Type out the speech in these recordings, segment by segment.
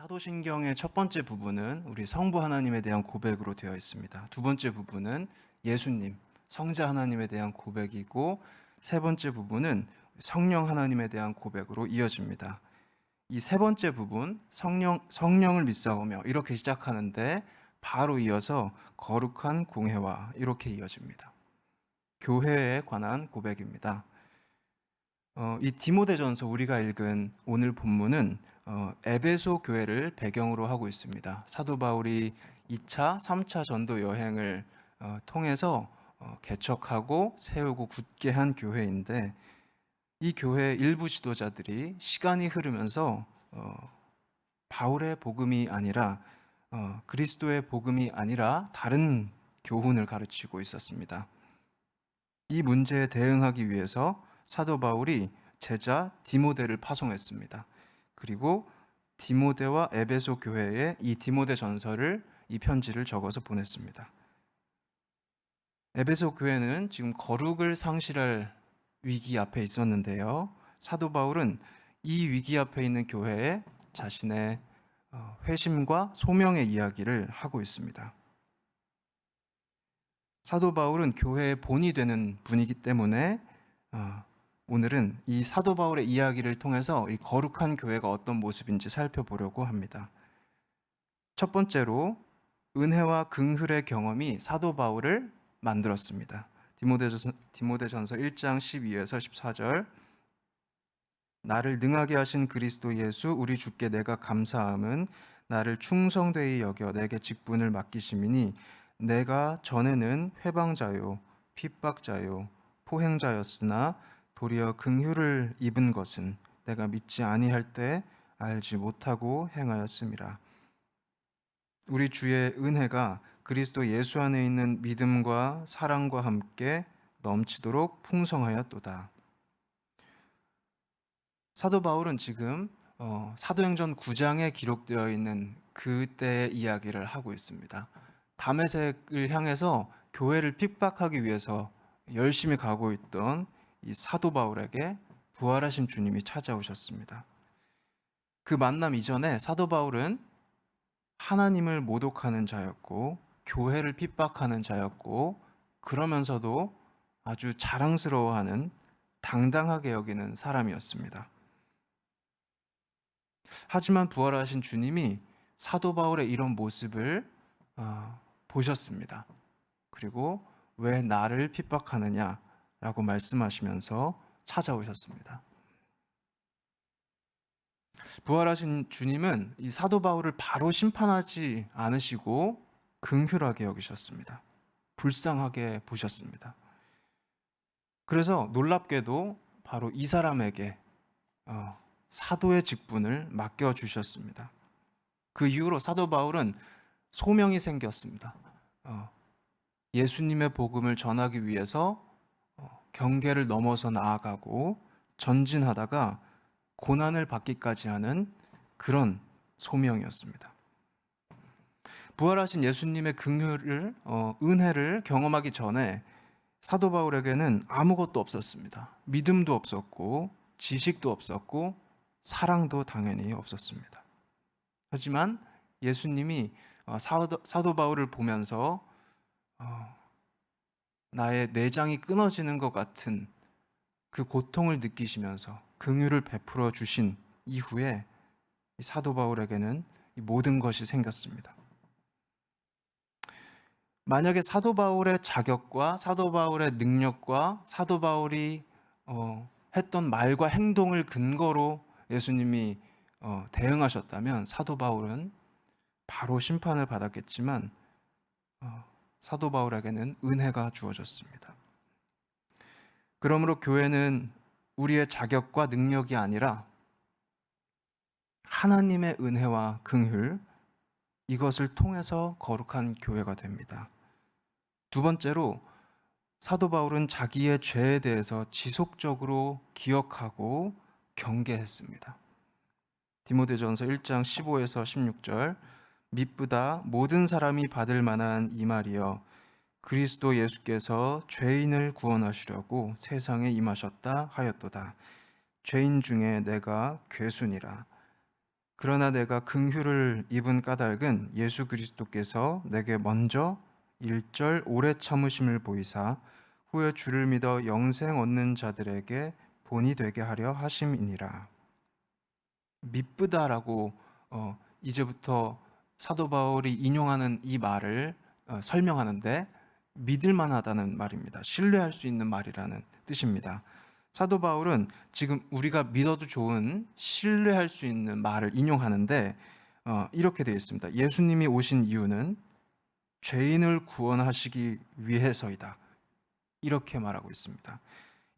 사도신경의 첫 번째 부분은 우리 성부 하나님에 대한 고백으로 되어 있습니다. 두 번째 부분은 예수님, 성자 하나님에 대한 고백이고, 세 번째 부분은 성령 하나님에 대한 고백으로 이어집니다. 이 세 번째 부분, 성령을 믿사오며 이렇게 시작하는데 바로 이어서 거룩한 공회와 이렇게 이어집니다. 교회에 관한 고백입니다. 이 디모데전서 우리가 읽은 오늘 본문은 에베소 교회를 배경으로 하고 있습니다. 사도 바울이 2차, 3차 전도 여행을 통해서 개척하고 세우고 굳게 한 교회인데, 이 교회 일부 지도자들이 시간이 흐르면서 바울의 복음이 아니라 그리스도의 복음이 아니라 다른 교훈을 가르치고 있었습니다. 이 문제에 대응하기 위해서 사도 바울이 제자 디모데를 파송했습니다. 그리고 디모데와 에베소 교회에 이 디모데 전서를, 이 편지를 적어서 보냈습니다. 에베소 교회는 지금 거룩을 상실할 위기 앞에 있었는데요. 사도 바울은 이 위기 앞에 있는 교회에 자신의 회심과 소명의 이야기를 하고 있습니다. 사도 바울은 교회의 본이 되는 분이기 때문에 오늘은 이 사도 바울의 이야기를 통해서 이 거룩한 교회가 어떤 모습인지 살펴보려고 합니다. 첫 번째로 은혜와 긍휼의 경험이 사도 바울을 만들었습니다. 디모데전서 1장 12에서 14절, 나를 능하게 하신 그리스도 예수 우리 주께 내가 감사함은 나를 충성되이 여겨 내게 직분을 맡기심이니 내가 전에는 회방자요 핍박자요 포행자였으나 도리어 긍휼을 입은 것은 내가 믿지 아니할 때 알지 못하고 행하였음이라. 우리 주의 은혜가 그리스도 예수 안에 있는 믿음과 사랑과 함께 넘치도록 풍성하였도다. 사도 바울은 지금 사도행전 9장에 기록되어 있는 그때의 이야기를 하고 있습니다. 다메섹을 향해서 교회를 핍박하기 위해서 열심히 가고 있던 이 사도 바울에게 부활하신 주님이 찾아오셨습니다. 그 만남 이전에 사도 바울은 하나님을 모독하는 자였고 교회를 핍박하는 자였고, 그러면서도 아주 자랑스러워하는, 당당하게 여기는 사람이었습니다. 하지만 부활하신 주님이 사도 바울의 이런 모습을 보셨습니다. 그리고 왜 나를 핍박하느냐라고 말씀하시면서 찾아오셨습니다. 부활하신 주님은 이 사도 바울을 바로 심판하지 않으시고 긍휼하게 여기셨습니다. 불쌍하게 보셨습니다. 그래서 놀랍게도 바로 이 사람에게 사도의 직분을 맡겨주셨습니다. 그 이후로 사도 바울은 소명이 생겼습니다. 예수님의 복음을 전하기 위해서 경계를 넘어서 나아가고 전진하다가 고난을 받기까지 하는 그런 소명이었습니다. 부활하신 예수님의 긍휼을, 은혜를 경험하기 전에 사도 바울에게는 아무것도 없었습니다. 믿음도 없었고 지식도 없었고 사랑도 당연히 없었습니다. 하지만 예수님이 사도 바울을 보면서 나의 내장이 끊어지는 것 같은 그 고통을 느끼시면서 긍휼을 베풀어 주신 이후에 사도 바울에게는 이 모든 것이 생겼습니다. 만약에 사도 바울의 자격과 사도 바울의 능력과 사도 바울이 했던 말과 행동을 근거로 예수님이 대응하셨다면 사도 바울은 바로 심판을 받았겠지만 사도 바울에게는 은혜가 주어졌습니다. 그러므로 교회는 우리의 자격과 능력이 아니라 하나님의 은혜와 긍휼, 이것을 통해서 거룩한 교회가 됩니다. 두 번째로 사도 바울은 자기의 죄에 대해서 지속적으로 기억하고 경계했습니다. 디모데전서 1장 15에서 16절, 미쁘다 모든 사람이 받을 만한 이 말이여 그리스도 예수께서 죄인을 구원하시려고 세상에 임하셨다 하였도다. 죄인 중에 내가 괴순이라. 그러나 내가 긍휼을 입은 까닭은 예수 그리스도께서 내게 먼저 1절 오래 참으심을 보이사 후에 주를 믿어 영생 얻는 자들에게 본이 되게 하려 하심이니라. 미쁘다라고 이제부터 사도 바울이 인용하는 이 말을 설명하는데, 믿을 만하다는 말입니다. 신뢰할 수 있는 말이라는 뜻입니다. 사도 바울은 지금 우리가 믿어도 좋은 신뢰할 수 있는 말을 인용하는데 이렇게 되어 있습니다. 예수님이 오신 이유는 죄인을 구원하시기 위해서이다. 이렇게 말하고 있습니다.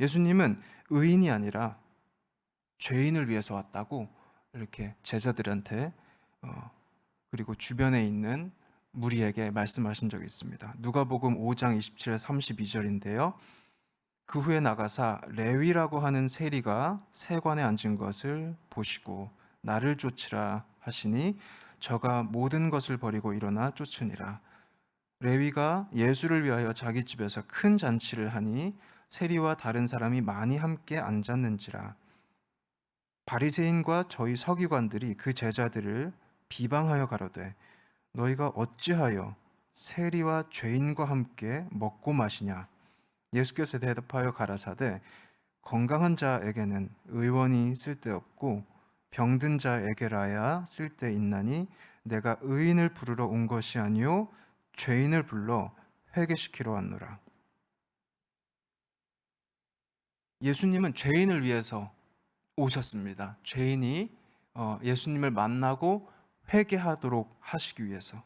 예수님은 의인이 아니라 죄인을 위해서 왔다고 이렇게 제자들한테 그리고 주변에 있는 무리에게 말씀하신 적이 있습니다. 누가복음 5장 27절 32절인데요. 그 후에 나가사 레위라고 하는 세리가 세관에 앉은 것을 보시고 나를 쫓으라 하시니 저가 모든 것을 버리고 일어나 쫓으니라. 레위가 예수를 위하여 자기 집에서 큰 잔치를 하니 세리와 다른 사람이 많이 함께 앉았는지라. 바리새인과 저희 서기관들이 그 제자들을 비방하여 가로되 너희가 어찌하여 세리와 죄인과 함께 먹고 마시냐. 예수께서 대답하여 가라사대 건강한 자에게는 의원이 쓸데없고 병든 자에게라야 쓸데있나니 내가 의인을 부르러 온 것이 아니요 죄인을 불러 회개시키러 왔노라. 예수님은 죄인을 위해서 오셨습니다. 죄인이 예수님을 만나고 회개하도록 하시기 위해서.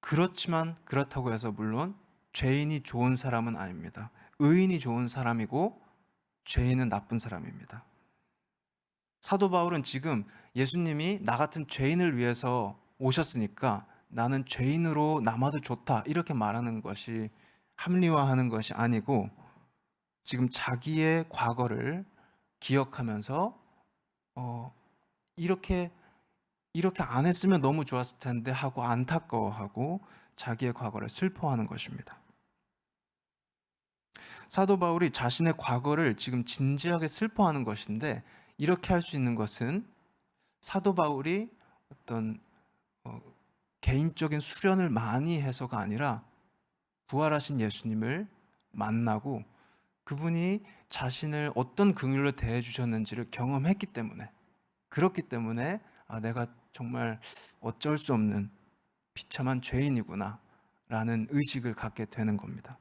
그렇지만 그렇다고 해서 물론 죄인이 좋은 사람은 아닙니다. 의인이 좋은 사람이고 죄인은 나쁜 사람입니다. 사도 바울은 지금 예수님이 나 같은 죄인을 위해서 오셨으니까 나는 죄인으로 남아도 좋다 이렇게 말하는 것이 합리화하는 것이 아니고, 지금 자기의 과거를 기억하면서 이렇게 안 했으면 너무 좋았을 텐데 하고 안타까워하고 자기의 과거를 슬퍼하는 것입니다. 사도 바울이 자신의 과거를 지금 진지하게 슬퍼하는 것인데, 이렇게 할 수 있는 것은 사도 바울이 어떤 개인적인 수련을 많이 해서가 아니라 부활하신 예수님을 만나고 그분이 자신을 어떤 긍휼로 대해 주셨는지를 경험했기 때문에, 그렇기 때문에 내가 정말 어쩔 수 없는 비참한 죄인이구나 라는 의식을 갖게 되는 겁니다.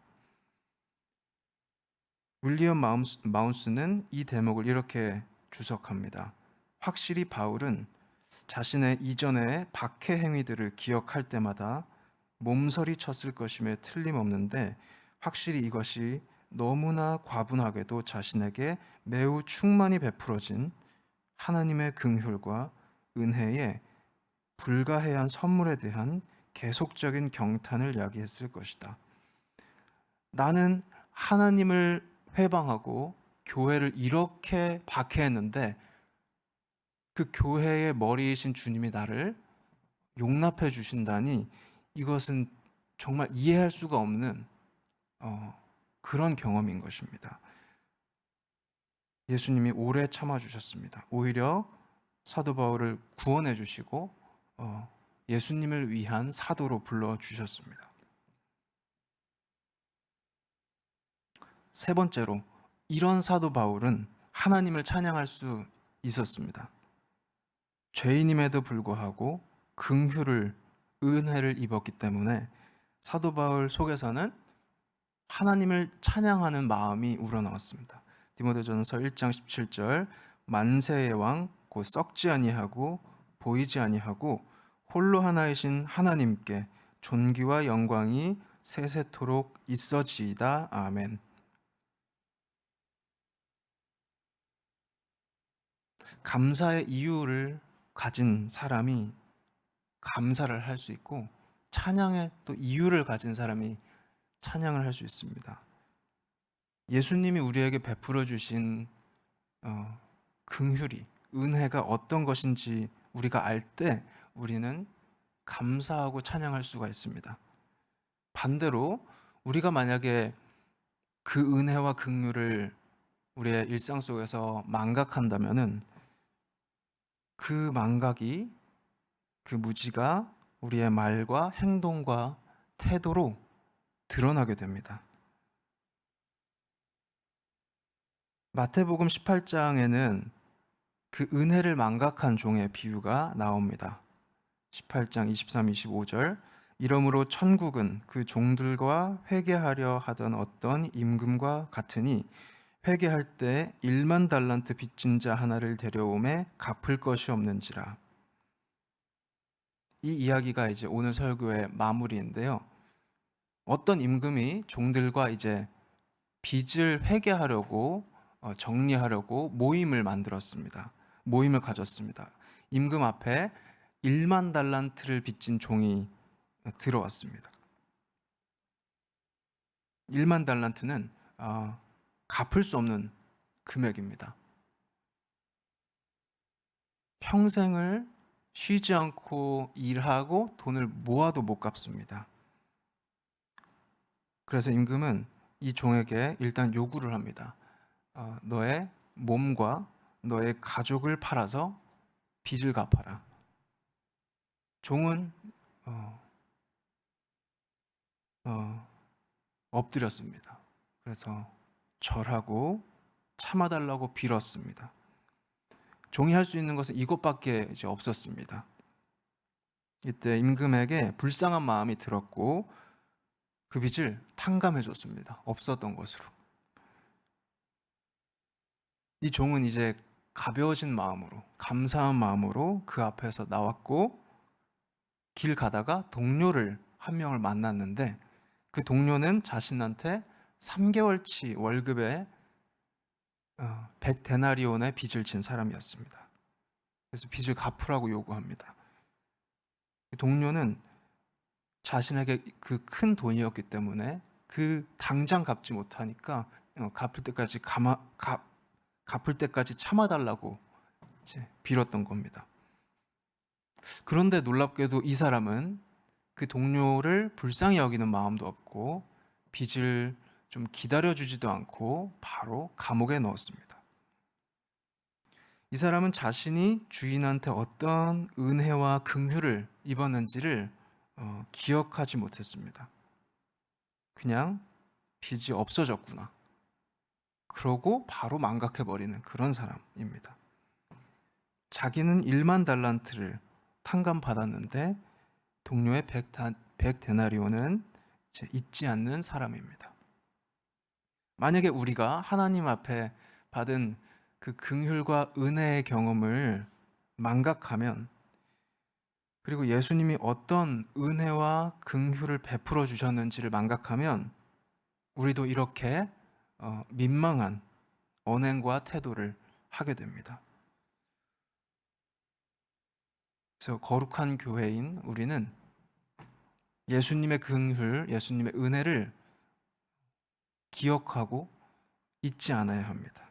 윌리엄 마운스는 이 대목을 이렇게 주석합니다. 확실히 바울은 자신의 이전의 박해 행위들을 기억할 때마다 몸서리 쳤을 것임에 틀림없는데, 확실히 이것이 너무나 과분하게도 자신에게 매우 충만히 베풀어진 하나님의 긍휼과 은혜의 불가해한 선물에 대한 계속적인 경탄을 야기했을 것이다. 나는 하나님을 회방하고 교회를 이렇게 박해했는데 그 교회의 머리이신 주님이 나를 용납해 주신다니, 이것은 정말 이해할 수가 없는 그런 경험인 것입니다. 예수님이 오래 참아주셨습니다. 오히려 사도 바울을 구원해 주시고 예수님을 위한 사도로 불러주셨습니다. 세 번째로, 이런 사도 바울은 하나님을 찬양할 수 있었습니다. 죄인임에도 불구하고 긍휼을, 은혜를 입었기 때문에 사도 바울 속에서는 하나님을 찬양하는 마음이 우러나왔습니다. 디모데전서 1장 17절 만세의 왕 곧 썩지 아니하고 보이지 아니하고 홀로 하나이신 하나님께 존귀와 영광이 세세토록 있어지이다. 아멘. 감사의 이유를 가진 사람이 감사를 할 수 있고, 찬양의 또 이유를 가진 사람이 찬양을 할 수 있습니다. 예수님이 우리에게 베풀어 주신 긍휼이, 은혜가 어떤 것인지 우리가 알 때 우리는 감사하고 찬양할 수가 있습니다. 반대로 우리가 만약에 그 은혜와 긍휼을 우리의 일상 속에서 망각한다면은 그 망각이, 그 무지가 우리의 말과 행동과 태도로 드러나게 됩니다. 마태복음 18장에는 그 은혜를 망각한 종의 비유가 나옵니다. 18장 23, 25절, 이러므로 천국은 그 종들과 회개하려 하던 어떤 임금과 같으니 회개할 때 1만 달란트 빚진 자 하나를 데려오매 갚을 것이 없는지라. 이 이야기가 이제 오늘 설교의 마무리인데요. 어떤 임금이 종들과 이제 빚을 회개하려고 정리하려고 모임을 만들었습니다. 모임을 가졌습니다. 임금 앞에 1만 달란트를 빚진 종이 들어왔습니다. 1만 달란트는 갚을 수 없는 금액입니다. 평생을 쉬지 않고 일하고 돈을 모아도 못 갚습니다. 그래서 임금은 이 종에게 일단 요구를 합니다. 너의 몸과 너의 가족을 팔아서 빚을 갚아라. 종은 엎드렸습니다. 그래서 절하고 참아달라고 빌었습니다. 종이 할 수 있는 것은 이것밖에 이제 없었습니다. 이때 임금에게 불쌍한 마음이 들었고 그 빚을 탕감해 줬습니다. 없었던 것으로. 이 종은 이제 가벼워진 마음으로, 감사한 마음으로 그 앞에서 나왔고 길 가다가 동료를 한 명을 만났는데 그 동료는 자신한테 3개월치 월급에 100데나리온의 빚을 진 사람이었습니다. 그래서 빚을 갚으라고 요구합니다. 동료는 자신에게 그 큰 돈이었기 때문에 그 당장 갚지 못하니까 갚을 때까지 참아달라고 이제 빌었던 겁니다. 그런데 놀랍게도 이 사람은 그 동료를 불쌍히 여기는 마음도 없고 빚을 좀 기다려주지도 않고 바로 감옥에 넣었습니다. 이 사람은 자신이 주인한테 어떤 은혜와 긍휼을 입었는지를 기억하지 못했습니다. 그냥 빚이 없어졌구나. 그러고 바로 망각해버리는 그런 사람입니다. 자기는 1만 달란트를 탕감받았는데 동료의 100데나리온은 잊지 않는 사람입니다. 만약에 우리가 하나님 앞에 받은 그 긍휼과 은혜의 경험을 망각하면, 그리고 예수님이 어떤 은혜와 긍휼을 베풀어 주셨는지를 망각하면 우리도 이렇게 민망한 언행과 태도를 하게 됩니다. 그래서 거룩한 교회인 우리는 예수님의 긍휼, 예수님의 은혜를 기억하고 잊지 않아야 합니다.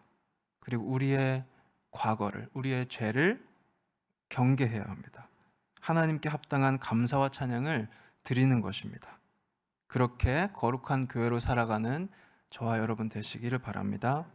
그리고 우리의 과거를, 우리의 죄를 경계해야 합니다. 하나님께 합당한 감사와 찬양을 드리는 것입니다. 그렇게 거룩한 교회로 살아가는 저와 여러분 되시기를 바랍니다.